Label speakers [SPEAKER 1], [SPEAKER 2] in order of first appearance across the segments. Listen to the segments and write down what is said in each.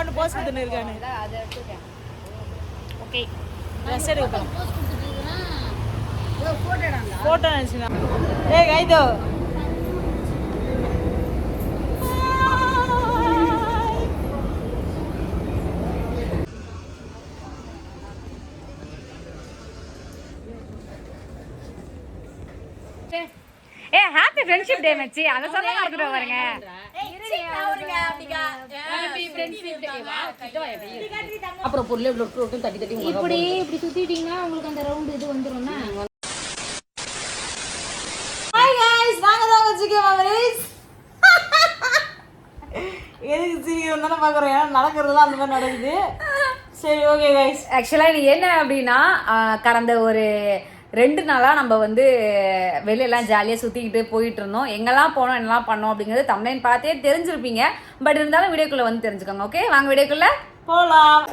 [SPEAKER 1] மட்டும் போஸ்ட் கொடுத்துன்னு இருக்கானு. ஓகே ட்ரெஸ் எடுக்கலாம். ஃபோட்டோ நினச்சினா ஏய் கைதோ
[SPEAKER 2] ஏ ஹாப்பி ஃப்ரெண்ட்ஷிப் டே மச்சி. அத சொல்ல மறந்துட்டு வரங்க.
[SPEAKER 3] அப்புறம் பொருளே இவ்வளவு தட்டி தட்டி
[SPEAKER 2] இப்படி இப்படி சுத்திட்டீங்கன்னா உங்களுக்கு அந்த ரவுண்ட் இது வந்துரும்னா.
[SPEAKER 1] ஹாய் गाइस வாங்க தான் வச்சுக்கோ மெமரிஸ். எதுக்கு சிரிக்கிறோம் தான பாக்குறோம். ஏன்னா நடக்கிறதுலாம் அந்த மாதிரி நடக்குது. சரி ஓகே गाइस.
[SPEAKER 2] ஆக்சுவலா இது என்ன அப்படின்னா கடந்த ஒரு 2 நாளா நம்ம வந்து வெளியெல்லாம் ஜாலியாக சுற்றிக்கிட்டு போயிட்டு இருந்தோம். எங்கெல்லாம் போனோம் என்னெல்லாம் பண்ணோம் அப்படிங்கிறது தமிழ்நாடு பார்த்தே தெரிஞ்சிருப்பீங்க. பட் இருந்தாலும் வீடியோக்குள்ளே வந்து தெரிஞ்சுக்கோங்க. ஓகே வாங்க வீடியோக்குள்ளே
[SPEAKER 1] போகலாம்.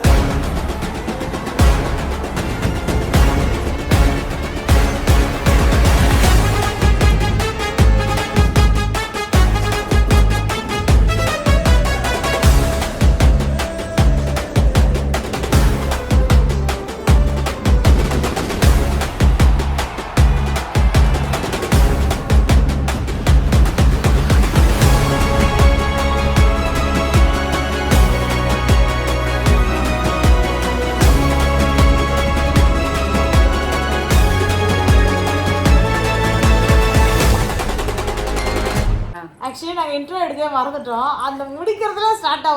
[SPEAKER 1] ஆக்சுவலி நாங்கள் இன்ட்ரோ எடுக்கவே மறந்துட்டோம். அந்த முடிக்கிறதுல ஸ்டார்ட்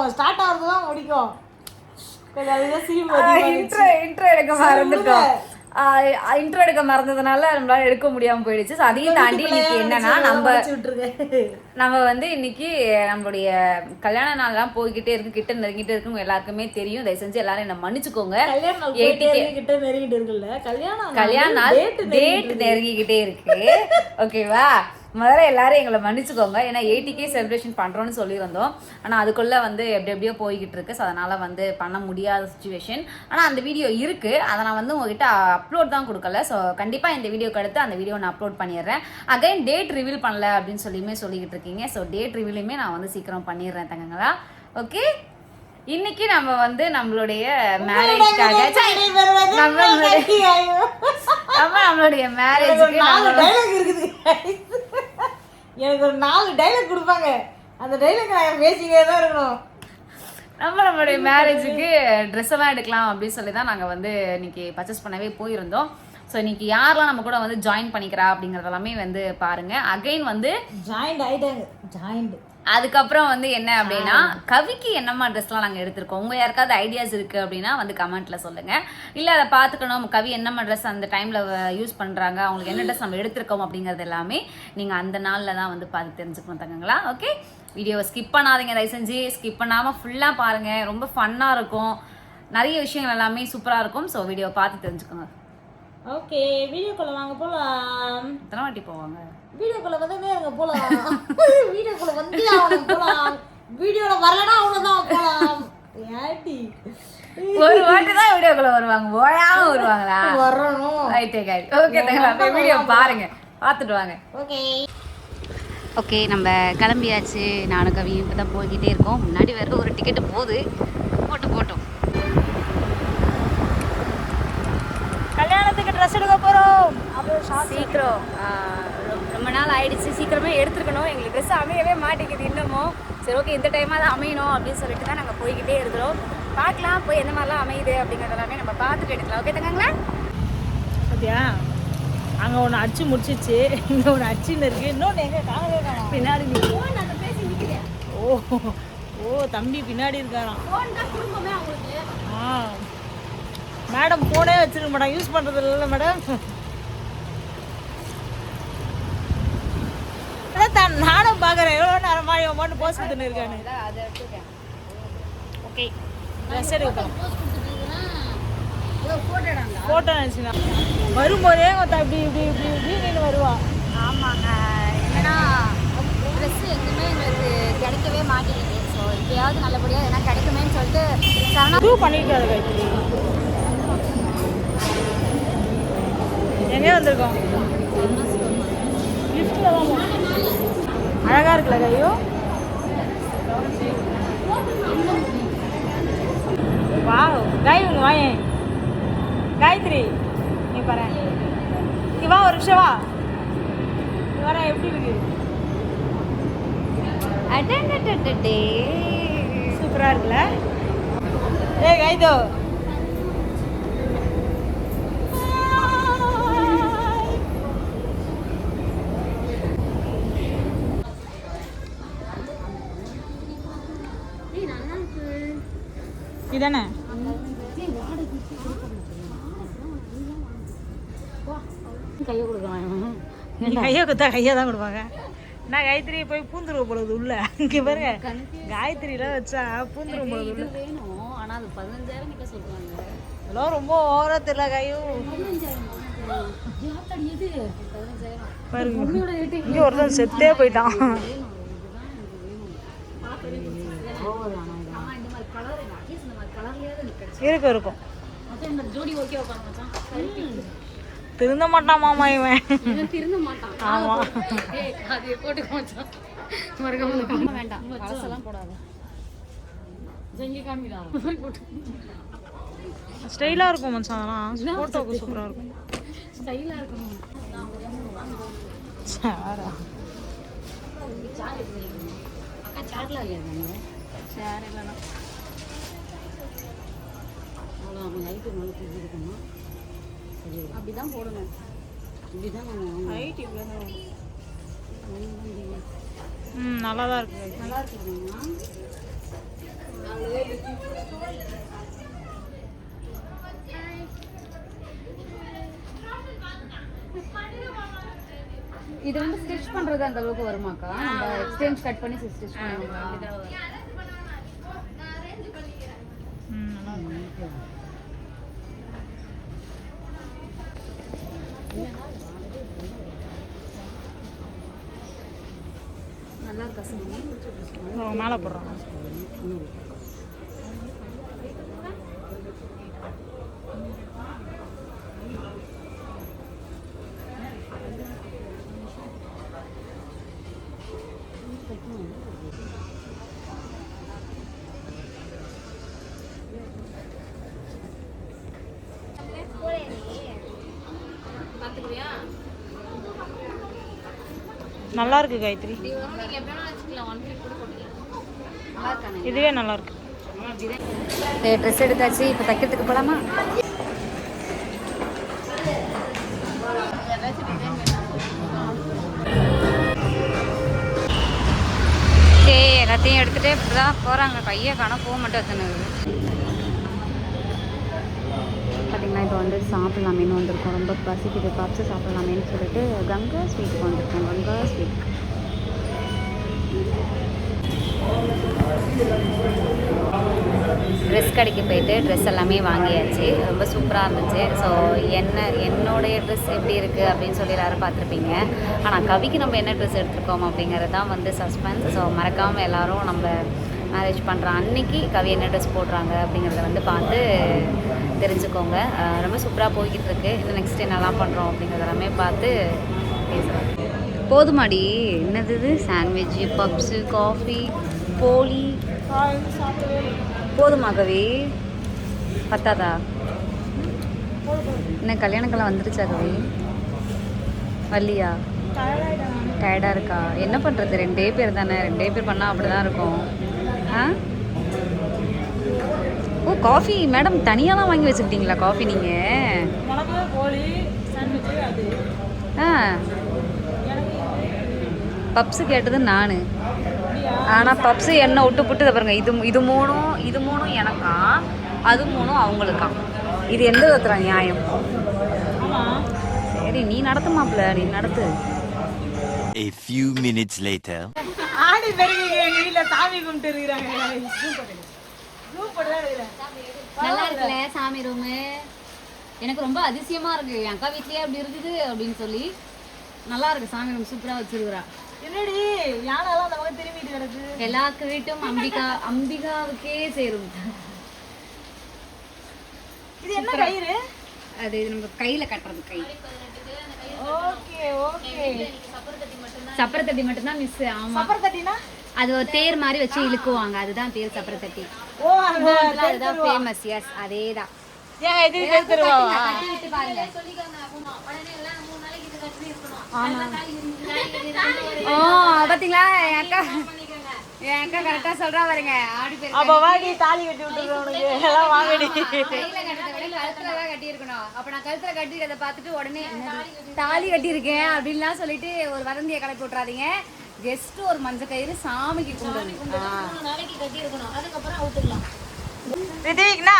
[SPEAKER 1] ஆகிறது தான் முடிக்கும். அதுதான்
[SPEAKER 2] இன்ட்ரோ எடுக்க மறந்துட்டோம். இன்ட்ரோ எடுக்க மறந்ததுனால நம்மளால எடுக்க முடியாமல் போயிடுச்சு. ஸோ அதையும் தாண்டி இன்னைக்கு என்னன்னா நம்ம வந்து இன்னைக்கு நம்மளுடைய கல்யாண நாள்லாம் போய்கிட்டே இருக்கு, கிட்ட நெருங்கிட்டே இருக்குங்க. எல்லாருக்குமே தெரியும். தயவு செஞ்சு எல்லாரும் என்ன மன்னிச்சுக்கோங்க. கல்யாண நாள் டேட் நெருங்கிக்கிட்டே இருக்கு. ஓகேவா? முதல்ல எல்லாரும் எங்களை மன்னிச்சுக்கோங்க. ஏன்னா 80K செலிப்ரேஷன் பண்ணுறோன்னு சொல்லியிருந்தோம். ஆனால் அதுக்குள்ளே வந்து எப்படியோ போய்கிட்டு இருக்கு. ஸோ அதனால் வந்து பண்ண முடியாத சுச்சுவேஷன். ஆனால் அந்த வீடியோ இருக்குது. அதை நான் வந்து உங்ககிட்ட அப்லோட் தான் கொடுக்கல. ஸோ கண்டிப்பாக இந்த வீடியோக்கு அடுத்து அந்த வீடியோ நான் அப்லோட் பண்ணிடுறேன். அகைன் டேட் ரிவீல் பண்ணல அப்படின்னு சொல்லிக்கிட்டு இருக்கீங்க. ஸோ டேட் ரிவீலுமே நான் வந்து சீக்கிரம் பண்ணிடுறேன் தங்கங்களா. ஓகே இன்னைக்கு நம்ம வந்து நம்மளுடைய மேரேஜ்க்காக நம்மளுடைய மேரேஜுக்கு
[SPEAKER 1] எனக்கு ஒரு 4 டைலாக் கொடுப்பாங்க. அந்த டைலாக் நான் பேசிக்கிட்டே தான் இருக்கணும்.
[SPEAKER 2] நம்மளுடைய மேரேஜுக்கு ட்ரெஸ் எல்லாம் எடுக்கலாம் அப்படின்னு சொல்லி தான் நாங்கள் வந்து இன்னைக்கு பர்ச்சேஸ் பண்ணவே போயிருந்தோம். ஸோ இன்னைக்கு யாரெல்லாம் நம்ம கூட வந்து ஜாயின் பண்ணிக்கிறா அப்படிங்கிறதெல்லாமே வந்து பாருங்க. அகைன் வந்து
[SPEAKER 1] ஜாயிண்ட்
[SPEAKER 2] அதுக்கப்புறம் வந்து என்ன அப்படின்னா கவிக்கு என்னம்மா ட்ரெஸ்லாம் நாங்கள் எடுத்திருக்கோம். உங்கள் யாருக்காவது ஐடியாஸ் இருக்குது அப்படின்னா வந்து கமெண்ட்டில் சொல்லுங்கள். இல்லை அதை பார்த்துக்கணும் கவி என்னம்மா ட்ரெஸ் அந்த டைமில் யூஸ் பண்ணுறாங்க, அவங்களுக்கு என்ன ட்ரெஸ் நம்ம எடுத்திருக்கோம் அப்படிங்கிறது எல்லாமே நீங்கள் அந்த நாளில் தான் வந்து பார்த்து தெரிஞ்சுக்கணும் தங்கங்களா. ஓகே வீடியோவை ஸ்கிப் பண்ணாதீங்க. தயவு செஞ்சு ஸ்கிப் பண்ணாமல் ஃபுல்லாக பாருங்கள். ரொம்ப ஃபன்னாக இருக்கும். நிறைய விஷயங்கள் எல்லாமே சூப்பராக இருக்கும். ஸோ வீடியோவை பார்த்து தெரிஞ்சுக்கோங்க.
[SPEAKER 1] ஓகே வீடியோக்குள்ள வாங்க போலாம்.
[SPEAKER 2] எத்தனை வாட்டி போவாங்க?
[SPEAKER 1] வீடியோக்குள்ள வந்து போலாம். வீடியோக்குள்ள வந்து அவனுக்கு போலாம். வீடியோல வரலனா அவ்வளவுதான் போலாம். ஏடி
[SPEAKER 2] ஒரு வாட்டி தான் வீடியோக்குள்ள வருவாங்க, ஓயாம வருவாங்களா?
[SPEAKER 1] வரணும்.
[SPEAKER 2] ரைட்டே गाइस. ஓகே தங்கங்களா வீடியோ பாருங்க, பார்த்துட்டு வாங்க. ஓகே நம்ம கிளம்பியாச்சு. நானும் கவியும் இப்போ தான் போய்கிட்டே இருக்கோம். முன்னாடி வேற ஒரு டிக்கெட்டு போகுது. போட்டோம்
[SPEAKER 1] கல்யாணத்துக்கு ட்ரெஸ் எடுக்க போகிறோம்.
[SPEAKER 2] சீக்கிரம் ரொம்ப நாள் ஆயிடுச்சு. சீக்கிரமே எடுத்துருக்கணும். எங்களுக்கு ட்ரெஸ் அமையவே மாட்டேங்குது இன்னமும். சரி ஓகே இந்த டைமாக தான் அமையணும் அப்படின்னு சொல்லிட்டு தான் நாங்கள் போய்கிட்டே இருக்கிறோம். பார்க்கலாம் போய் எந்த மாதிரிலாம் அமையுது அப்படிங்கிறது எல்லாமே நம்ம பார்த்துட்டு எடுக்கலாம். ஓகே தங்கங்களா?
[SPEAKER 1] ஓகேயா அங்கே ஒன்று அச்சு முடிச்சிச்சு, இங்கே ஒன்று அச்சுன்னு இருக்குது. இன்னொன்று எங்கே காணவே காணும். பின்னாடி பேசி நிற்கிறேன். ஓ தம்பி பின்னாடி இருக்காராம். மேடம் ஃபோனே வச்சுருக்க மேடம், யூஸ் பண்ணுறது இல்லை மேடம். நானும் பார்க்குறேன் எவ்வளோ நேரமா மட்டும் போஸ்ட் கொடுத்துன்னு இருக்கானு. ஓகே ட்ரெஸ் எடுக்கலாம். ஃபோட்டோ நினச்சினா வரும்போதே இப்படி நீனு வருவா.
[SPEAKER 2] ஆமாங்க என்னன்னா ட்ரெஸ் எதுவுமே எங்களுக்கு கிடைக்கவே மாட்டேங்குது. ஸோ எப்பயாவது நல்லபடியாக எதனா கிடைக்குமேன்னு சொல்லிட்டு
[SPEAKER 1] ப்ரூ பண்ணியிருக்காரு கைத்திரி. எங்கே வந்திருக்கோம்? லிஃப்ட்டில் தான். அழகாக இருக்குல்ல கையோ? காயத்ரி நீ பாரு, இங்க வா ஒரு நிமிஷம் வா. இங்க வர எப்படி இருக்கு? சூப்பரா இருக்குல்ல? ஏய் கைதோ, இதானே
[SPEAKER 3] கையை கொடுக்கலாம்.
[SPEAKER 1] கையை கொடுத்தா கையை தான் கொடுப்பாங்க. நான் காயத்ரி போய் பூந்துருவ போடுறது உள்ள. இங்கே பாருங்க, காயத்ரிலாம் வச்சா பூந்துருவ போடுறது உள்ள.
[SPEAKER 3] வேணும், ஆனால் அது 15,000 கிட்ட சொல்கிறாங்க.
[SPEAKER 1] அதெல்லாம் ரொம்ப ஓவரா தெரியல கையும். பாருங்க, இங்கே ஒருத்தன் செத்தே போயிட்டான். இருக்கும் இருக்கும் திருந்த மாட்டான் மாமா இவன்.
[SPEAKER 3] திருந்த மாட்டான்.
[SPEAKER 1] ஆமா,
[SPEAKER 3] அது போட்டுக்க மச்சான். மறக்காம வேண்டாம், பழசெல்லாம் போடாது. ஜங்கி காமிடா போட்டு
[SPEAKER 1] ஸ்டைலா இருக்கும் மச்சான். அதெல்லாம் போட்டோக்கு சூப்பரா இருக்கும்.
[SPEAKER 3] ஸ்டைலா இருக்கணும்.
[SPEAKER 1] சாரா
[SPEAKER 3] அக்கா சாட்ல இல்லையா?
[SPEAKER 1] சேர் இல்லைண்ணா
[SPEAKER 3] அவ்வளோ அவங்க நைட்டு மேலே தூக்கி இருக்கணும். அப்படி தான் போடணும். இப்படி தான் நம்ம
[SPEAKER 1] ஹைட் இவ்வளோ. நல்லா தான் இருக்கு.
[SPEAKER 3] நல்லா இருக்குதுங்கண்ணா. இது வந்து ஸ்டிச் பண்ணுறது அந்த அளவுக்கு வருமாக்கா? நம்ம எக்ஸ்சேஞ்ச் கட் பண்ணி ஸ்டிச் பண்ணுவோம். நல்லா இருக்கா சார்?
[SPEAKER 1] மேலே போடுறான். நல்லா இருக்கு காயத்ரி. இதுவே நல்லா இருக்கு.
[SPEAKER 2] ட்ரெஸ் எடுத்தாச்சு, இப்போ தைக்கிறதுக்கு போகலாமா? சரி, எல்லாத்தையும் எடுத்துகிட்டே இப்படி தான் போகிறாங்க. கையை காண போக மட்டும் எத்தனுது பார்த்திங்களா. இப்போ வந்து சாப்பிட்லாமேன்னு வந்திருக்கோம். ரொம்ப பசிக்குது, பப்ஸு சாப்பிட்லாமேன்னு சொல்லிட்டு கங்கா ஸ்வீட்டுக்கு வந்திருக்கோம். கங்கா ஸ்வீட் ட்ரெஸ் கடைக்கு போயிட்டு ட்ரெஸ் எல்லாமே வாங்கியாச்சு. ரொம்ப சூப்பராக இருந்துச்சு. ஸோ என்னுடைய ட்ரெஸ் எப்படி இருக்குது அப்படின்னு சொல்லி எல்லோரும் பார்த்துருப்பீங்க. ஆனால் கவிக்கு நம்ம என்ன ட்ரெஸ் எடுத்துருக்கோம் அப்படிங்கிறது தான் வந்து சஸ்பென்ஸ். ஸோ மறக்காமல் எல்லோரும் நம்ம மேரேஜ் பண்ணுற அன்னைக்கு கவி என்ன ட்ரெஸ் போடுறாங்க அப்படிங்கிறத வந்து பார்த்து தெரிஞ்சுக்கோங்க. ரொம்ப சூப்பராக போய்கிட்டு இருக்கு. இது நெக்ஸ்ட் என்னெல்லாம் பண்ணுறோம் அப்படிங்கிறது எல்லாமே பார்த்து பேசுகிறோம். போதுமாடி, என்னது இது? சாண்ட்விட்சு, பப்ஸு, காஃபி, போலி போதுமா கவி? பத்தாதா? என்ன கல்யாணக்கெல்லாம் வந்துருச்சா கவி? வரலையா? டயர்டாக இருக்கா? என்ன பண்ணுறது, 2 பேர் தானே, 2 பேர் பண்ணால் அப்படி தான் இருக்கும். ஆ ஓ, காஃபி மேடம் தனியாலாம் வாங்கி வச்சுக்கிட்டீங்களா காஃபி நீங்கள்? ஆ, பப்ஸு கேட்டது நான். ஆனால் பப்ஸு எண்ணெய் விட்டு புட்டு பாருங்க. இது மூணும் எனக்கா, அது 3 அவங்களுக்கா. இது எந்த விதத்துல நியாயம்? சரி, நீ நடத்து மாப்பிள்ள, நீ நடத்து.
[SPEAKER 4] A few minutes later.
[SPEAKER 1] ஆடி பெருகிங்க எங்க வீட்ல சாமி கும்பிட்டு இருக்காங்க.
[SPEAKER 3] நல்லா இருக்குல்ல சாமி ரூமு? எனக்கு ரொம்ப அதிசயமா இருக்கு. என் அக்கா வீட்லயே அப்படி இருக்குது அப்படின்னு சொல்லி நல்லா இருக்கு. சாமி ரூம் சூப்பரா வச்சிருக்கிறா.
[SPEAKER 1] என்னடி யானாலாம் அந்த பக்கம் திரும்பிட்டு கிடக்கு.
[SPEAKER 3] எல்லாருக்கு வீட்டும் அம்பிகாவுக்கே சேரும்.
[SPEAKER 1] இது என்ன கயிறு?
[SPEAKER 3] அது நம்ம கையில கட்டுறது கை.
[SPEAKER 1] Okay okay.
[SPEAKER 3] சப்பரத்தட்டி மட்டும் தான் மிஸ். ஆமா,
[SPEAKER 1] சப்பரத்தட்டினா
[SPEAKER 3] அது ஒரு தேர் மாதிரி வச்சு இழுக்குவாங்க. அதுதான் பேர் சப்பரத்தட்டி.
[SPEAKER 1] ஓ,
[SPEAKER 3] அதுதான் ஃபேமஸ். எஸ், அதேதான்.
[SPEAKER 1] ஏன் இது எடுத்துருவாவா?
[SPEAKER 3] கட்டி விட்டு பாருங்க. ஓ பாத்தீங்களா என் அக்கா கரெக்டா சொல்றா பாருங்க. ஆடி பேர்
[SPEAKER 1] அப்ப வாடி தாலி கட்டி விட்டுருக்கோம் உனக்கு எல்லாம் வாங்கடி.
[SPEAKER 3] கையில கட்டத விட கழுத்துல தான் கட்டி இருக்கணும். அப்ப நான் கழுத்துல கட்டிக்கிறத பார்த்துட்டு உடனே தாலி கட்டி இருக்கேன் அப்படின்லாம் சொல்லிட்டு ஒரு வதந்தியை கிளப்பி விட்டுறாதீங்க. ஜஸ்ட் ஒரு மஞ்சள் கயிறு சாமிக்கு கும்பிடணும். நாளைக்கு கட்டி இருக்கணும், அதுக்கப்புறம் அவுத்துக்கலாம்.
[SPEAKER 1] ரித்விக்னா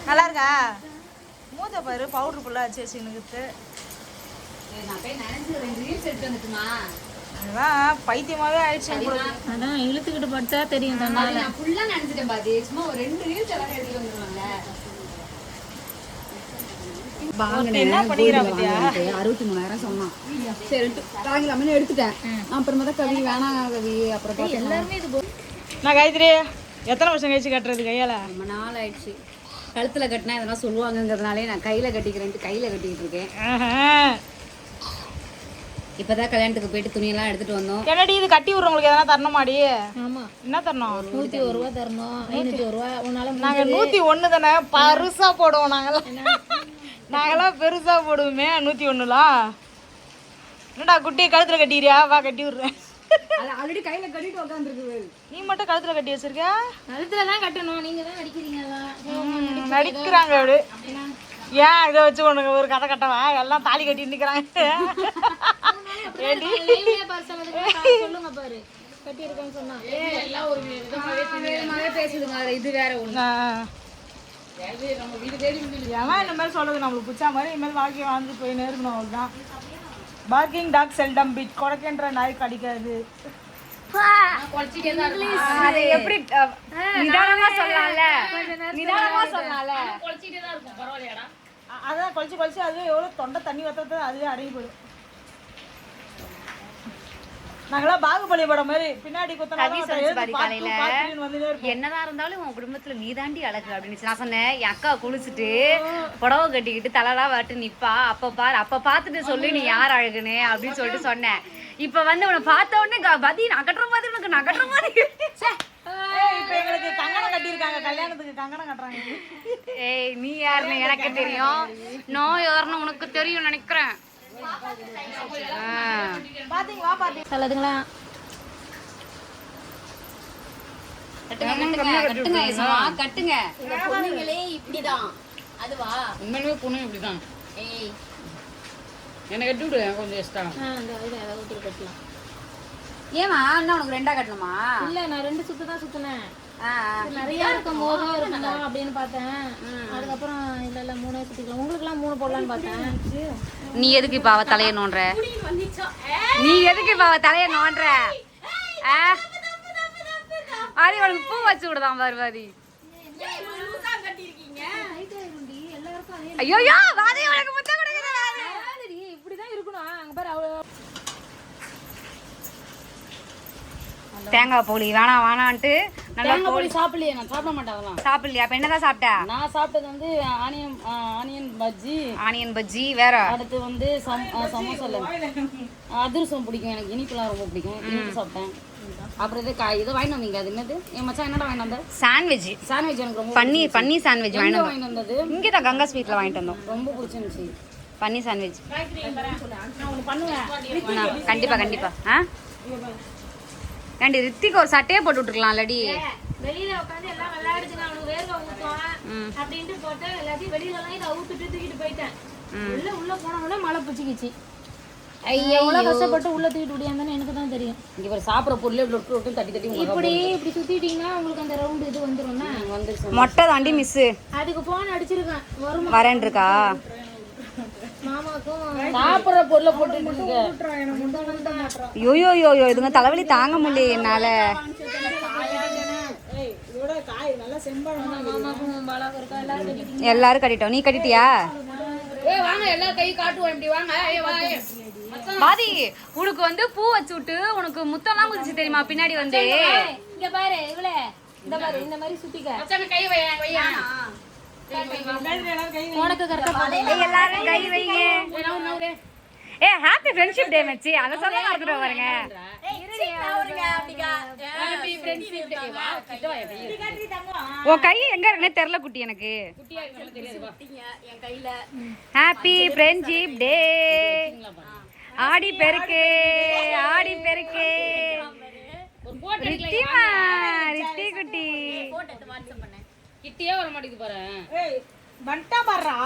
[SPEAKER 1] நல்லா இருக்கா? மூஞ்ச பாரு பவுடர் ஃபுல்லா வச்சு வச்சுக்கிட்டு.
[SPEAKER 3] நான் போய் நினைச்சு 2 ரீல்ஸ் எடுத்து வந்துட்டுமா.
[SPEAKER 1] அதான் பைத்தியமாவே ஆயிடுச்சு.
[SPEAKER 2] அதான் இழுத்துக்கிட்டு பட்டா தெரியும் தானே.
[SPEAKER 3] நான் ஃபுல்லா நினைச்சிட்டேன் பாதி. சும்மா ஒரு 2 ரீல்ஸ் எல்லாம் எடுத்துட்டு வந்துருவாங்க.
[SPEAKER 1] என்ன பண்ணிக்கிறா பத்தியா?
[SPEAKER 3] 63,000 சொன்னான். சரி வாங்கலாம்னு எடுத்துட்டேன். அப்புறமா தான் கவி வேணாம் கவி அப்புறம் பார்த்தேன். எல்லாருமே இது
[SPEAKER 1] நான் காயத்ரி எத்தனை வருஷம் கழிச்சு கட்டுறது கையால?
[SPEAKER 3] ரொம்ப நாள் ஆயிடுச்சு. கழுத்துல கட்டினா இதெல்லாம் சொல்லுவாங்கங்கிறதுனாலே நான் கையில கட்டிக்கிறேன்ட்டு கையில கட்டிக்கிட்டு இருக்கேன். இப்பதான் கல்யாணத்துக்கு போயிட்டு துணியெல்லாம் எடுத்துட்டு வந்தோம்.
[SPEAKER 1] என்னடி இது கட்டி விடுறவங்களுக்கு எதனா தரணுமாடி?
[SPEAKER 2] ஆமா,
[SPEAKER 1] என்ன தரணும்?
[SPEAKER 2] 101 ரூபா தரணும். 501 ரூபா உன்னால.
[SPEAKER 1] நாங்க 101 தானே பருசா போடுவோம். நாங்கெல்லாம் பெருசா போடுவோமே 101லாம். என்னடா குட்டியை கழுத்துல கட்டிக்கிறியா? வா கட்டி விடுறேன்.
[SPEAKER 3] ஆல்ரெடி கையில கட்டிட்டு உட்காந்துருக்கு.
[SPEAKER 1] நீ மட்டும் கழுத்துல கட்டி வச்சிருக்க?
[SPEAKER 2] கழுத்துல தான் கட்டணும். நீங்க தான் நடிக்கிறீங்க.
[SPEAKER 1] நடிக்கிறாங்க அப்படி. ஏன் இதை வச்சு உனக்கு ஒரு கதை கட்டவா? எல்லாம் தாலி கட்டி நிக்கிறாங்க.
[SPEAKER 2] சொல்லுங்க பாரு கட்டி இருக்கேன்னு சொன்னா
[SPEAKER 3] பேசுதுங்க. இது வேற ஒண்ணு.
[SPEAKER 1] ஏன் இந்த மாதிரி சொல்றது நம்மளுக்கு பிடிச்சா மாதிரி இனிமேல் வாழ்க்கை வாழ்ந்து போய் நேர்க்கணும். அவ்வளோதான். பார்க்கிங் டாக் செல்டம் பீட் கொடக்கன்ற நாய் கடிக்காது.
[SPEAKER 3] அது எப்படி நிதானமா சொல்லலாம்ல? நிதானமா சொல்லலாம்ல?
[SPEAKER 1] அதான் கொலிச்சு கொலிச்சு அது எவ்வளோ தொண்டை தண்ணி வத்தது அதுவே அடங்கி போயிடும். நாங்களாம் பாகுபலி படம் மாதிரி பின்னாடி
[SPEAKER 3] என்னதான் இருந்தாலும் உன் குடும்பத்துல நீ தாண்டி அழகு அப்படின்னு நான் சொன்னேன். என் அக்கா குளிச்சுட்டு புடவை கட்டிக்கிட்டு தலைலாம் வாட்டு நிப்பா. அப்ப பாரு, அப்ப பாத்துட்டு சொல்லி நீ யார் அழகுன்னு அப்படின்னு சொல்லிட்டு சொன்னேன். இப்ப வந்து உன்னை பார்த்த உடனே பதி நான் கட்டுற மாதிரி உனக்கு நான் கட்டுற மாதிரி.
[SPEAKER 1] இப்ப எங்களுக்கு கங்கணம் கட்டியிருக்காங்க. கல்யாணத்துக்கு கங்கணம் கட்டுறாங்க.
[SPEAKER 3] ஏய் நீ யாருன்னு எனக்கு தெரியும். நான் யாருன்னு உனக்கு தெரியும் நினைக்கிறேன்.
[SPEAKER 1] பாத்தீங்களா?
[SPEAKER 2] சொல்லதுங்களா?
[SPEAKER 3] கட்டுங்க. பொண்ணுங்களே இப்படிதான். அதுவா
[SPEAKER 2] உண்மையிலுமே பொண்ணு இப்படிதான்.
[SPEAKER 3] ஏய்
[SPEAKER 2] என்ன கட்டி விடு கொஞ்சம் இஷ்டம்.
[SPEAKER 3] கட்டலாம். ஏமா அண்ணா உனக்கு 2ஆ கட்டணுமா?
[SPEAKER 2] இல்ல நான் 2 சுத்து தான் சுத்தினேன். நிறைய இருக்கும் போது இருக்குமா அப்படின்னு பார்த்தேன். அதுக்கப்புறம் இல்ல 3 சுத்திக்கலாம். உங்களுக்கு எல்லாம் 3 போடலான்னு பார்த்தேன்.
[SPEAKER 3] நீ எதுக்கு இப்ப அவ தலைய நோண்டுற? நீ எதுக்கு இப்ப அவ தலைய நோண்டுற? ஆதி உனக்கு பூ வச்சு விடுதான் பாருவாதி. ஐயோ வாதி உனக்கு முத்த கொடுக்குது.
[SPEAKER 2] இப்படிதான் இருக்கணும். அங்க பாரு அவ்வளோ
[SPEAKER 3] தேங்காய் போலி வேணான்ட்டு நல்லா
[SPEAKER 2] போலி சாப்பிடலையே. நான் சாப்பிட மாட்டேன் அதெல்லாம்.
[SPEAKER 3] சாப்பிடலையா? அப்ப என்னதான் சாப்பிட்ட?
[SPEAKER 2] நான் சாப்பிட்டது வந்து ஆனியன் பஜ்ஜி.
[SPEAKER 3] ஆனியன் பஜ்ஜி வேற.
[SPEAKER 2] அடுத்து வந்து சமோசால அதிரசம் பிடிக்கும் எனக்கு. இனிப்புலாம் ரொம்ப பிடிக்கும். இனிப்பு சாப்பிட்டேன். அப்புறம் இதை வாங்கிட்டு வந்தீங்க. அது என்னது என் மச்சான் என்னடா வாங்கிட்டு வந்த?
[SPEAKER 3] சாண்ட்விச்.
[SPEAKER 2] எனக்கு ரொம்ப
[SPEAKER 3] பன்னீர் சாண்ட்விச்
[SPEAKER 2] வாங்கிட்டு வந்தது.
[SPEAKER 3] இங்கே தான் கங்கா ஸ்வீட்ல வாங்கிட்டு வந்தோம்.
[SPEAKER 2] ரொம்ப பிடிச்சிருந்துச்சு
[SPEAKER 3] பன்னீர் சாண்ட்விச்.
[SPEAKER 1] பண்ணுவேன்
[SPEAKER 3] கண்டிப்பா கண்டிப்பா. ஏண்டி ரித்திக்கு ஒரு சட்டையே போட்டு விட்டுருக்கலாம் இல்லடி?
[SPEAKER 2] வெளியில உட்காந்து எல்லாம் விளையாடுதுங்க. அவனுக்கு வேர்வை ஊத்தும் அப்படின்ட்டு போட்டேன். எல்லாத்தையும் வெளியில எல்லாம் இதை ஊத்துட்டு தூக்கிட்டு போயிட்டேன். உள்ள போனவொடனே மழை பிடிச்சிக்கிச்சு. எவ்வளவு கஷ்டப்பட்டு உள்ள தூக்கிட்டு விடியாந்தானே எனக்கு தான் தெரியும்.
[SPEAKER 3] இங்க ஒரு சாப்பிட்ற பொருளே இப்படி தட்டி தட்டி
[SPEAKER 2] இப்படி சுத்திட்டீங்கன்னா உங்களுக்கு அந்த ரவுண்ட் இது வந்துரும்னா வந்துருச்சு.
[SPEAKER 3] மொட்டை தாண்டி மிஸ்.
[SPEAKER 2] அதுக்கு போன் அடிச்சிருக்கேன். வரும்
[SPEAKER 3] வரேன் இருக்கா?
[SPEAKER 2] மாமாக்கும்
[SPEAKER 1] சாப்பிட்ற பொருளை போட்டு
[SPEAKER 3] யோயோ இதுங்க தலைவலி தாங்க முடியல என்னால. எல்லாரும் கட்டிட்டோம். நீ கட்டிட்டியா?
[SPEAKER 2] வாங்க எல்லாரும் கை காட்டுவோம். இப்படி வாங்க.
[SPEAKER 3] பாதி உனக்கு வந்து பூ வச்சு விட்டு உனக்கு முத்தம்லாம் குதிச்சு தெரியுமா? பின்னாடி வந்து
[SPEAKER 2] இங்க பாரு இவளே. இந்த பாரு இந்த மாதிரி சுத்திக்க. கை வையா. உனக்கு கரெக்டா
[SPEAKER 3] எல்லாரும் கை வைங்க. ஹாப்பி ஃப்ரெண்ட்ஷிப் டே மச்சி. அத சொல்ல மறந்துட்டு பாருங்க. உன் கை எங்க இருக்குன்னே தெரியல குட்டி எனக்கு. Happy friendship day. Aadi Perukku Aadi Perukku. Ridhima Riddhi குட்டி
[SPEAKER 2] கிட்டியே வர மாட்டேங்குது பாரு.
[SPEAKER 1] வண்டா பாறா.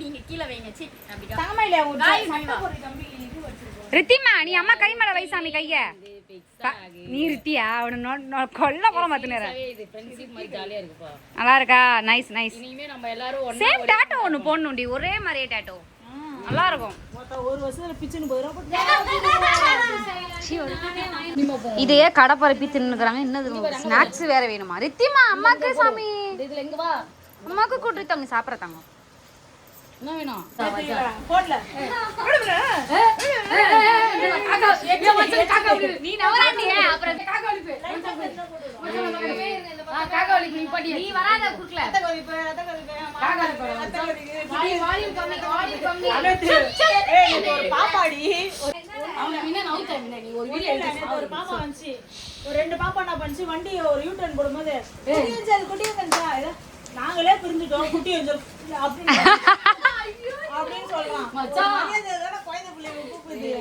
[SPEAKER 5] நீங்க கீழ வைங்க. சி அப்படியே
[SPEAKER 1] தங்கமையில
[SPEAKER 3] ரித்திமா நீ அம்மா கை மேல வைசாமி கைய. நீ ரித்தியா அவன கொல்ல போற மாத்துனற.
[SPEAKER 2] இது ஃப்ரெண்ட்ஷிப் மாதிரி ஜாலியா இருக்குப்பா.
[SPEAKER 3] நல்லா இருக்கா? Nice nice.
[SPEAKER 2] இனிமே நம்ம எல்லாரும் ஒண்ணா
[SPEAKER 3] சேம் டாட்டோ ஒன்னு போடணும்டி, ஒரே மாதிரியே டாட்டோ நல்லா இருக்கும்.
[SPEAKER 1] ஒரு வருஷத்துல பிச்சுன்னு போயிரும்.
[SPEAKER 3] இதே கடை பரப்பி தின்னுக்குறாங்க. என்னது ஸ்நாக்ஸ் வேற வேணுமா? ரித்திமா அம்மாக்கு சாமி
[SPEAKER 2] இதுல எங்க வா.
[SPEAKER 3] அம்மாக்கு கூட்டி தங்க சாப்பிடறாங்க.
[SPEAKER 2] என்ன வேணும்?
[SPEAKER 1] போடல.
[SPEAKER 3] நீ நவராண்டியே அப்புறம் நீ வராத குறுக்கல.
[SPEAKER 1] ஒரு பாப்பாடி ஒரு பாப்பா வந்துச்சு. ஒரு 2 பாப்பா என்ன பண்ணுச்சு, வண்டி ஒரு யூட்டர்ன் போடும்போது குட்டியா நாங்களே பிரிஞ்சுட்டோம் குட்டி அப்படின்னு சொல்லலாம். குழந்தை பிள்ளைங்க கூப்பிடுது.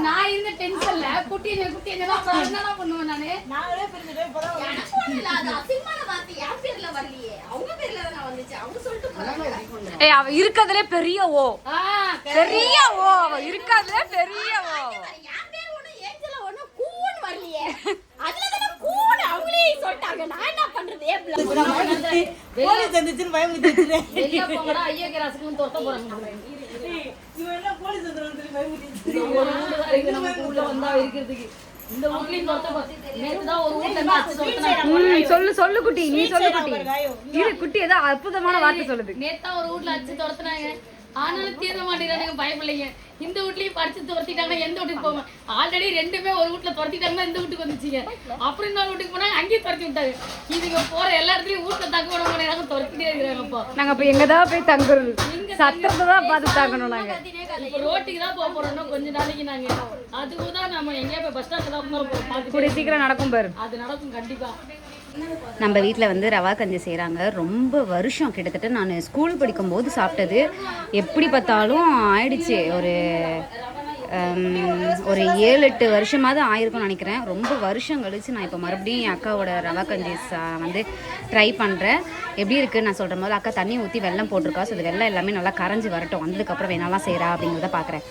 [SPEAKER 5] நான் இந்த டென்ஷன்ல குட்டி என்ன பண்ணுவேன் நானு.
[SPEAKER 1] நாங்களே பிரிஞ்சுட்டோம். இப்பதான்
[SPEAKER 5] அசிங்கமான வார்த்தை என் பேர்ல வரலையே, அவங்க பேர்ல தான் வந்துச்சு. அவங்க சொல்லிட்டு போறாங்க.
[SPEAKER 3] ஏய் அவ இருக்கதுல பெரிய ஓ. பெரிய ஓ அவ இருக்கதுல பெரிய ஓ.
[SPEAKER 5] என் பேர் ஒண்ணு ஏஞ்சல ஒண்ணு கூன் வரலையே. அதுல தான் கூன் அவங்களே சொல்லிட்டாங்க. நான் என்ன பண்றது?
[SPEAKER 1] போலீஸ் வந்துச்சுன்னு பயமுறுத்திட்டு
[SPEAKER 2] வெளிய போங்கடா ஐயா கிராஸ்க்கு தொரத்த போறாங்க.
[SPEAKER 1] இவன் என்ன போலீஸ் வந்து பயமுறுத்திட்டு
[SPEAKER 2] ஒரு ஊர்ல தான் இருக்கு நம்ம ஊர்ல வந்தா இருக்கிறதுக்கு. இந்த ஊர்லயும் தொரத்த நேத்து தான் ஒரு ஊர்ல இருந்து அச்சு தொரத்தனா.
[SPEAKER 3] சொல்லு சொல்லு குட்டி, நீ சொல்லு குட்டி. இது குட்டி ஏதோ அற்புதமான வார்த்தை சொல்லுது.
[SPEAKER 2] நேத்து தான் ஒரு ஊர்ல அச்சு தொரத்தனாங்க. ஆனாலும் தீர மாட்டேங்கிறானுங்க பயப்பிள்ளைங்க. இந்த வீட்லயும் படிச்சு துரத்திட்டாங்கன்னா எந்த வீட்டுக்கு போவோம்? ஆல்ரெடி 2மே ஒரு வீட்டுல துரத்திட்டாங்கன்னா இந்த வீட்டுக்கு வந்துச்சுங்க. அப்புறம் இன்னொரு வீட்டுக்கு போனாங்க, அங்கேயும் துரத்தி விட்டாங்க. இதுங்க போற எல்லா இடத்துலயும் வீட்டுல தங்க விட மாட்டேங்கிறாங்க, துரத்திட்டே இருக்கிறாங்கப்பா.
[SPEAKER 3] நாங்க இப்ப எங்கதான் போய் தங்குறது? சத்திரத்தை தான் பார்த்து தங்கணும் நாங்க.
[SPEAKER 2] இப்ப ரோட்டுக்கு தான் போக போறோம் கொஞ்ச நாளைக்கு நாங்க. அதுக்குதான் நம்ம எங்கேயா போய் பஸ் ஸ்டாண்ட்ல தான் போறோம்.
[SPEAKER 3] கூடிய சீக்கிரம் நடக்கும் பாரு.
[SPEAKER 2] அது நடக்கும் கண்டிப்பா.
[SPEAKER 3] நம்ம வீட்டில் வந்து ரவா கஞ்சி செய்கிறாங்க. ரொம்ப வருஷம் கிட்டத்தட்ட நான் ஸ்கூல் படிக்கும்போது சாப்பிட்டது. எப்படி பார்த்தாலும் ஆயிடுச்சு ஒரு 7-8 வருஷமாவது ஆயிருக்கும்னு நினைக்கிறேன். ரொம்ப வருஷம் கழிச்சு நான் இப்போ மறுபடியும் என் அக்காவோட ரவா கஞ்சி வந்து ட்ரை பண்ணுறேன். எப்படி இருக்குன்னு நான் சொல்கிற போது அக்கா தண்ணி ஊற்றி வெல்லம் போட்டிருக்கா. ஸோ அது வெல்லம் எல்லாமே நல்லா கரைஞ்சி வரட்டும். வந்ததுக்கப்புறம் வேணாலாம் செய்கிறா அப்படிங்கிறத பார்க்குறேன்.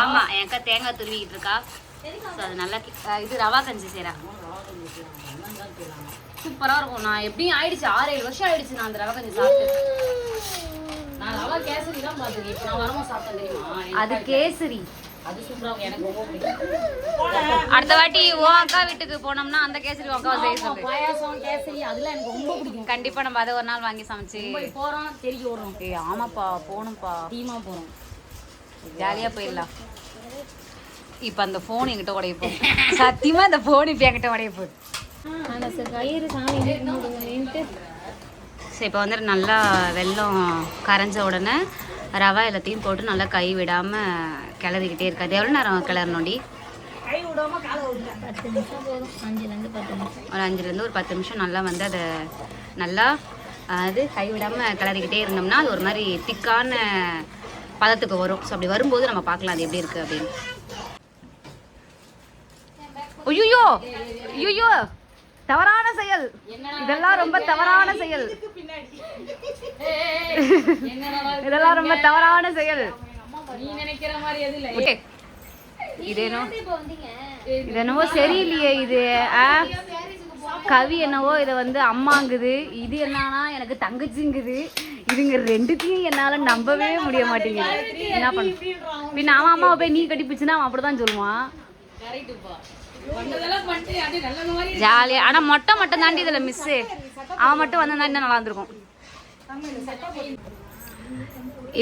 [SPEAKER 3] ஆமாம் என் அக்கா தேங்காய் துருவிக்கிட்டு இருக்கா. ஸோ அது நல்லா இது ரவா கஞ்சி செய்கிறாங்க. சூப்பராக இருக்கும். நான் எப்படியும் ஆயிடுச்சு 6-7 வருஷம் ஆயிடுச்சு நான் அந்த ரவா கஞ்சி சாப்பிட்டு.
[SPEAKER 2] நான் ரவா கேசரி தான் பாத்துக்கேன். இப்போ நான் வரமா சாப்பிட்டேன் தெரியுமா?
[SPEAKER 3] அது கேசரி.
[SPEAKER 2] அது சூப்பரா இருக்கும். எனக்கு ரொம்ப பிடிக்கும்.
[SPEAKER 3] அடுத்த வாட்டி உன் அக்கா வீட்டுக்கு போனோம்னா அந்த கேசரி உன் அக்காவை செய்ய சொல்லு.
[SPEAKER 2] பாயாசம் கேசரி அதெல்லாம் எனக்கு ரொம்ப பிடிக்கும்.
[SPEAKER 3] கண்டிப்பா நம்ம அதை ஒரு நாள் வாங்கி சமைச்சு
[SPEAKER 2] போறோம் தெரிய விடுறோம்.
[SPEAKER 3] ஏய் ஆமாப்பா போகணும்ப்பா.
[SPEAKER 2] டீமா போறோம்.
[SPEAKER 3] ஜாலியா போயிடலாம். இப்போ அந்த ஃபோன் என்கிட்ட உடைய போகுது. சத்தியமா அந்த ஃபோன் இப்போ என்கிட்ட உடைய போகுது. ஸோ இப்போ வந்து நல்லா வெல்லம் கரைஞ்ச உடனே ரவா எல்லாத்தையும் போட்டு நல்லா கை விடாமல் கிளறிக்கிட்டே இருக்காது. எவ்வளோ நேரம் கிளறணும்டி? ஒரு 5-10 நிமிஷம் நல்லா வந்து அதை நல்லா அது கை விடாமல் கிளறிக்கிட்டே இருந்தோம்னா அது ஒரு மாதிரி திக்கான பதத்துக்கு வரும். ஸோ அப்படி வரும்போது நம்ம பார்க்கலாம் அது எப்படி இருக்குது அப்படின்னு. ஐயோ ஐயோ தவறான செயல். இதெல்லாம் ரொம்ப தவறான செயல். இதெல்லாம் ரொம்ப தவறான செயல்.
[SPEAKER 2] நீ நினைக்கிற மாதிரி எது இல்ல.
[SPEAKER 3] இது என்னவோ சரியில்லையே. இது கவி என்னவோ இதை வந்து அம்மாங்குது. இது என்னன்னா எனக்கு தங்கச்சிங்குது. இதுங்க ரெண்டுத்தையும் என்னால நம்பவே முடிய மாட்டேங்குது. என்ன பண்ண பின்ன அவன் அம்மாவை போய் நீ கட்டிப்பிச்சுன்னா அவன் அப்படிதான் சொல்லுவான். ஜாலியா. ஆனா மொட்டை மட்டும் தாண்டி இதுல மிஸ்ஸு. அவன் மட்டும் வந்தா இன்னும் நல்லா இருந்திருக்கும்.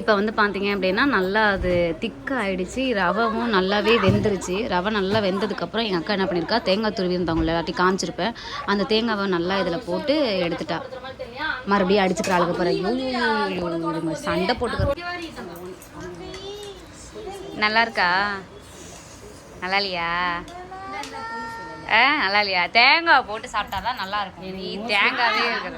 [SPEAKER 3] இப்போ வந்து பார்த்தீங்க அப்படின்னா நல்லா அது திக்காக ஆயிடுச்சு. ரவவும் நல்லாவே வெந்துருச்சு. ரவை நல்லா வெந்ததுக்கப்புறம் எங்கள் அக்கா என்ன பண்ணியிருக்கா, தேங்காய் துருவி இருந்தவங்கள எல்லாத்தையும் காமிச்சிருப்பேன். அந்த தேங்காவை நல்லா இதில் போட்டு எடுத்துட்டா. மறுபடியும் அடிச்சுக்கிறாளுக்கு பிறகு சண்டை போட்டுக்கிறோம். நல்லா இருக்கா? நல்லா இல்லையா? நல்லா இல்லையா? தேங்காய் போட்டு சாப்பிட்டாதான் நல்லா இருக்கும். நீ தேங்காவே இருக்கிற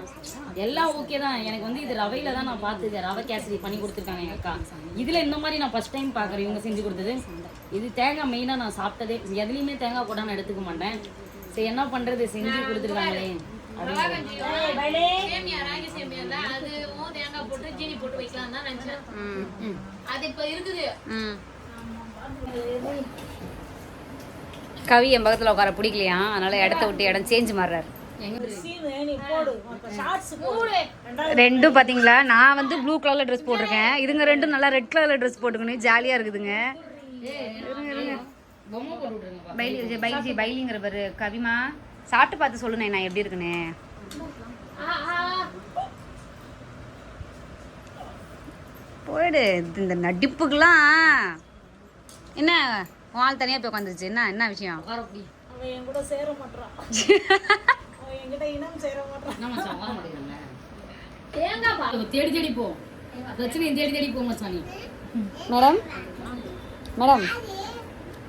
[SPEAKER 2] எல்லாம் ஓகே தான். எனக்கு வந்து இது ரவையில தான் நான் பார்த்துருக்கேன். ரவை கேசரி பண்ணி கொடுத்துருக்காங்க எங்கள் அக்கா. இதில் இந்த மாதிரி நான் ஃபர்ஸ்ட் டைம் பார்க்குறேன் இவங்க செஞ்சு கொடுத்தது. இது தேங்காய் மெயினாக நான் சாப்பிட்டதே எதுலேயுமே தேங்காய் போட்டால் நான் எடுத்துக்க மாட்டேன். சரி என்ன பண்ணுறது, செஞ்சு கொடுத்துருக்காங்களே
[SPEAKER 3] கவி என் பக்கத்தில் உட்கார பிடிக்கலையா, அதனால இடத்த விட்டு இடம் சேஞ்ச் மாறுறாரு. ரெண்டும் பாத்தீங்களா, நான் வந்து ப்ளூ கலர்ல ட்ரெஸ் போட்டிருக்கேன், இதுங்க ரெண்டும் நல்லா ரெட் கலர்ல ட்ரெஸ் போட்டுக்கணும், ஜாலியா இருக்குதுங்க. பைலிங்கிற பேரு கவிமா சாப்பிட்டு பார்த்து சொல்லுனே நான் எப்படி இருக்குன்னு. போயிடு, இந்த நடிப்புக்கெல்லாம் என்ன வாழ் தனியா போய் உட்காந்துருச்சு. என்ன விஷயம்?
[SPEAKER 2] தேடி தேடி போ, பிரச்சனையும் தேடி தேடி போங்க சாமி.
[SPEAKER 3] மேடம் மேடம்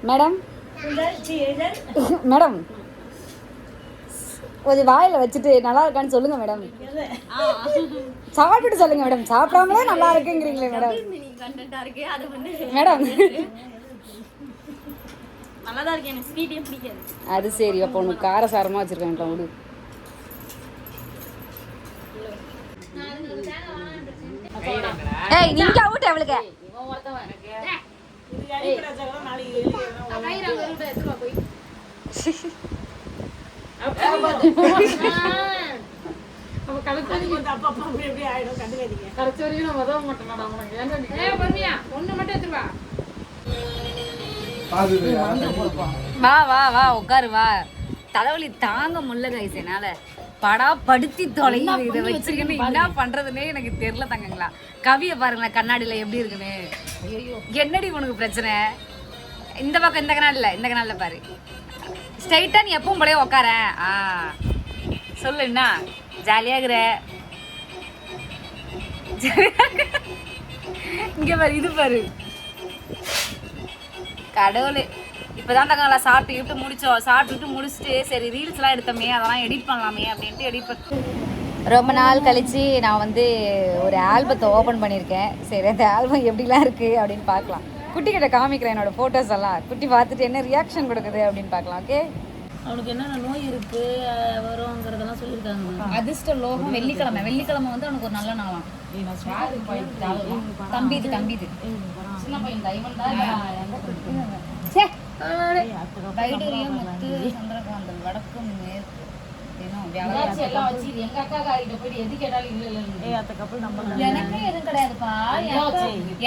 [SPEAKER 3] மேடம் மேடம் ஒரு வாயில வச்சுட்டு நல்லா இருக்கான்னு சொல்லுங்க மேடம். சாப்பிட்டு சொல்லுங்க மேடம். சாப்பிடாமலே நல்லா இருக்குங்கிறீங்களே மேடம். மேடம்
[SPEAKER 5] நல்லாதான் இருக்கு, எனக்கு ஸ்வீட்டே பிடிக்காது.
[SPEAKER 3] அது சரி, அப்போ உனக்கு காரசாரமா வச்சிருக்கேன் விடு. ஏய் நீங்க அவுட் அவளுக்கு. வா வா வா உட்காரு வா. தலைவலி தாங்க முடியல கைஸ் என்னால. படா படுத்தி தொலையுது. இதை வச்சுக்கின்னு என்ன பண்றதுன்னே எனக்கு தெரியல தங்கங்களா. கவியை பாருங்களேன் கண்ணாடியில எப்படி இருக்குன்னு. என்னடி உனக்கு பிரச்சனை? இந்த பக்கம் இந்த கண்ணாடில, இந்த கண்ணாடில பாரு. ஸ்ட்ரைட்டா நீ எப்பவும் போலயே உட்கார. சொல்லு என்ன ஜாலியா இருக்கிற? இங்க பாரு, இது பாரு. கடவுளே, இப்போதான் தங்கங்களா சாப்பிட்டு முடிச்சோம். சாப்பிட்டுட்டு முடிச்சுட்டு சரி ரீல்ஸ்லாம் எடுத்தோமே, அதெல்லாம் எடிட் பண்ணலாமே அப்படின்ட்டு எடிட் பண்ண ரொம்ப நாள் கழிச்சு நான் வந்து ஒரு ஆல்பத்தை ஓப்பன் பண்ணியிருக்கேன். சரி அந்த ஆல்பம் எப்படிலாம் இருக்குது அப்படின்னு பார்க்கலாம். குட்டிக்கிட்ட காமிக்கிறேன் என்னோடய ஃபோட்டோஸ் எல்லாம். குட்டி பார்த்துட்டு என்ன ரியாக்ஷன் கொடுக்குது அப்படின்னு பார்க்கலாம். ஓகே,
[SPEAKER 2] அவனுக்கு என்னென்ன நோய் இருக்கு வருங்கிறதெல்லாம் சொல்லியிருக்காங்க.
[SPEAKER 3] அதிர்ஷ்ட லோகம் வெள்ளிக்கிழமை. வெள்ளிக்கிழமை வந்து அவனுக்கு ஒரு நல்ல நாளாம். தம்பி இது சின்ன பையன் டைமண்ட் தான். வைடூரியம் முத்து சந்திரகாந்தன் வடக்கு மேற்கு எல்லாம் வச்சு எங்க அக்கா காரிட்ட போயிட்டு எது கேட்டாலும் இல்ல எனக்கு எதுவும் கிடையாதுப்பா.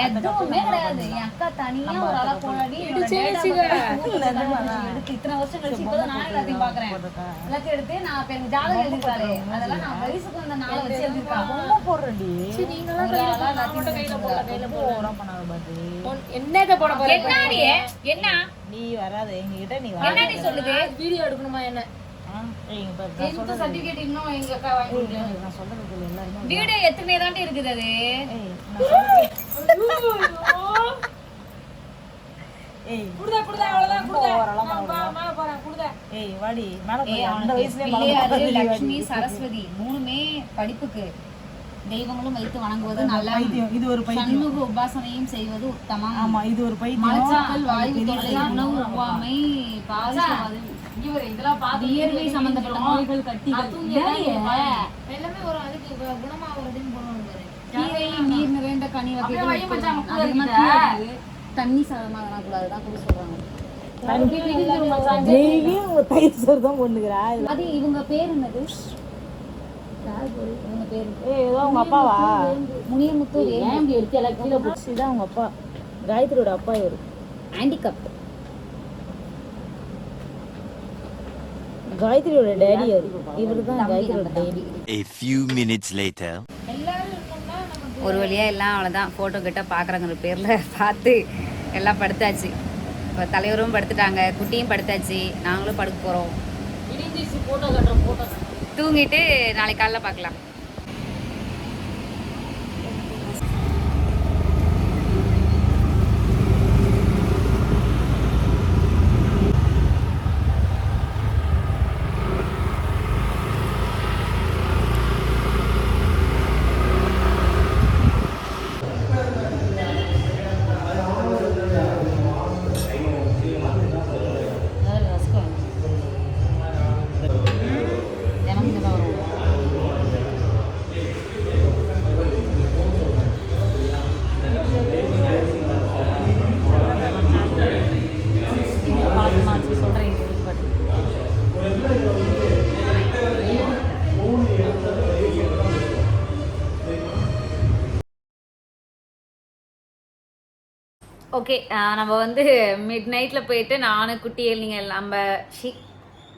[SPEAKER 3] எதுவுமே கிடையாது. என் அக்கா தனியா ஒரு ஆளா போராடி எடுத்து இத்தனை வருஷம் கழிச்சு இப்பதான் நான் எல்லாத்தையும் பாக்குறேன். எல்லாத்தையும் எடுத்து நான் இப்ப எனக்கு ஜாதகம் எழுதிருக்காரு. அதெல்லாம் நான் வயசுக்கு வந்த நாளை வச்சு எழுதிருக்கேன். என்னத போட போற? என்ன
[SPEAKER 1] நீ வராத எங்ககிட்ட, நீ
[SPEAKER 3] என்ன நீ சொல்லுது?
[SPEAKER 2] வீடியோ எடுக்கணுமா என்ன?
[SPEAKER 3] சர்டிபிகேட் இன்னும் எங்க அக்கா வாங்கி கொடுக்கல. நான் சொல்றது எல்லாரும் வீடியோ எத்தனை தாண்டி இருக்குது அது.
[SPEAKER 1] ஏய்
[SPEAKER 2] குடுடா அவ்வளவுதான் குடுடா. மேல போறேன் குடுடா.
[SPEAKER 1] ஏய் வாடி மேல போய் அந்த வயசுலயே
[SPEAKER 3] லட்சுமி சரஸ்வதி மூணுமே படிப்புக்கு. தெய்வங்களும் வைத்து வணங்குவது நல்ல.
[SPEAKER 1] இது ஒரு பைத்தியம்.
[SPEAKER 3] சண்முக உபாசனையும் செய்வது உத்தமம்.
[SPEAKER 1] ஆமா இது ஒரு பைத்தியம்.
[SPEAKER 3] மலச்சாக்கல் வாயு தொல்லை உணவு ஒவ்வாமை பாதிக்காது. இதெல்லாம் பார்த்து இயற்கை சம்பந்தப்பட்ட நோய்கள் கட்டிகள் எல்லாமே ஒரு அதுக்கு குணமாகிறதுன்னு போடுவாங்க. கீரை நீர் நிறைந்த கனி வகைகள் தண்ணி சாதமாக கூடாதுதான் கூட சொல்றாங்க. அது இவங்க பேர் என்னது? இவங்க பேரு
[SPEAKER 1] ஏதோ உங்க அப்பாவா?
[SPEAKER 3] முனியமுத்தூர். ஏன் இப்படி எடுத்து எல்லாம் கீழே போச்சு?
[SPEAKER 1] இதான் உங்க அப்பா, காயத்ரியோட அப்பா. இவரு
[SPEAKER 3] ஹேண்டிகேப்.
[SPEAKER 1] காயத்ரியோட டேடி. இவரு தான் காயத்ரியோட daddy.
[SPEAKER 4] A few minutes later.
[SPEAKER 3] ஒரு வழியாக எல்லாம் அவ்வளோதான் ஃபோட்டோ கிட்ட பார்க்குறங்கிற பேரில் பார்த்து எல்லாம் படுத்தாச்சு. இப்போ தலைவரும் படுத்துட்டாங்க, குட்டியும் படுத்தாச்சு, நாங்களும் படுக்க போகிறோம். தூங்கிட்டு நாளைக்கு காலைல பார்க்கலாம்.
[SPEAKER 2] ஓகே நம்ம வந்து மிட் நைட்ல போயிட்டு நானும் குட்டி நீங்கள் நம்ம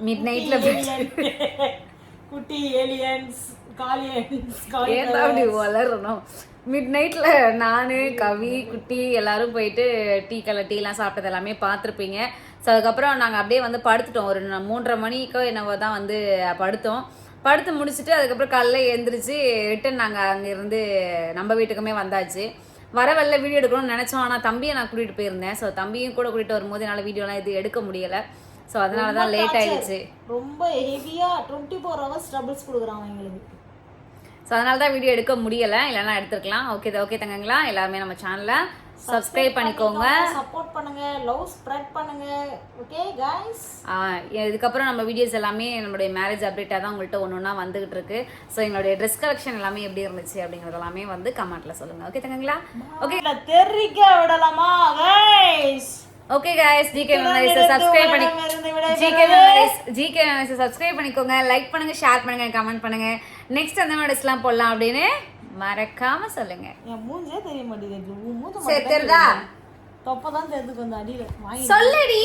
[SPEAKER 2] மிட் நைட்ல போயிட்டு
[SPEAKER 1] குட்டி ஏலியன்ஸ் காலியன்ஸ்
[SPEAKER 2] ஏன் அப்படி வளரணும். மிட் நைட்ல நானு கவி குட்டி எல்லாரும் போயிட்டு டீலாம் சாப்பிட்டது எல்லாமே பார்த்துருப்பீங்க. ஸோ அதுக்கப்புறம் நாங்கள் அப்படியே வந்து படுத்துட்டோம். ஒரு 3:30 மணிக்கோ என்னவோ தான் வந்து படுத்து முடிச்சுட்டு அதுக்கப்புறம் காலைல எழுந்திரிச்சு ரிட்டன் நாங்கள் அங்கேருந்து நம்ம வீட்டுக்குமே வந்தாச்சு. வரவல்ல வீடியோ எடுக்கணும்னு நினச்சோம். ஆனால் தம்பியை நான் கூட்டிகிட்டு போயிருந்தேன். ஸோ தம்பியும் கூட கூட்டிகிட்டு வரும்போது என்னால் வீடியோலாம் இது எடுக்க முடியலை. ஸோ அதனால தான் லேட் ஆயிடுச்சு.
[SPEAKER 1] ரொம்ப ஹெவியாக 24 hours ட்ரபிள்ஸ் கொடுக்குறாங்க எங்களுக்கு.
[SPEAKER 2] ஸோ அதனால தான் வீடியோ எடுக்க முடியலை, இல்லைன்னா எடுத்துருக்கலாம். ஓகே தங்கங்களா, எல்லாருமே நம்ம சேனலை சப்ஸ்கிரைப் பண்ணிக்கோங்க,
[SPEAKER 1] சப்போர்ட் பண்ணுங்க, லவ் ஸ்ப்ரெட் பண்ணுங்க. ஓகே गाइस,
[SPEAKER 2] இதுக்கப்புறம் நம்ம வீடியோஸ் எல்லாமே நம்மளுடைய மேரேஜ் அப்டேட்டாக தான் உங்கள்கிட்ட ஒன்றா வந்துகிட்டு இருக்கு. ஸோ எங்களுடைய ட்ரெஸ் கலெக்ஷன் எல்லாமே எப்படி இருந்துச்சு அப்படிங்கிறது எல்லாமே வந்து கமெண்ட்ல சொல்லுங்க. ஓகே தங்கங்களா, ஓகே
[SPEAKER 1] தெரிக்க விடலாமா guys?
[SPEAKER 2] Okay guys, GK memories subscribe பண்ணி ஜிகே மெமரிஸ் சப்ஸ்கிரைப் பண்ணிக்கோங்க, லைக் பண்ணுங்க, ஷேர் பண்ணுங்க, கமெண்ட் பண்ணுங்க. நெக்ஸ்ட் அந்த வீடியோஸ்லாம் போடலாம் அப்படின்னு மறக்காம சொல்லுங்க.
[SPEAKER 1] என் மூஞ்சே தெரிய மாட்டேங்குது. மூஞ்ச
[SPEAKER 2] தெரியுதா?
[SPEAKER 1] தொப்பதான் தெரியுது கொஞ்சம் அடியில.
[SPEAKER 2] சொல்லுடி,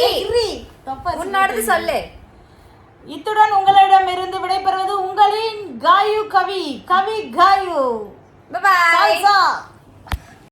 [SPEAKER 1] தொப்ப
[SPEAKER 2] உன்னோடது சொல்லு.
[SPEAKER 1] இத்துடன் உங்களிடமிருந்து விடைபெறுவது உங்களின் காயு கவி காயு.
[SPEAKER 2] By by.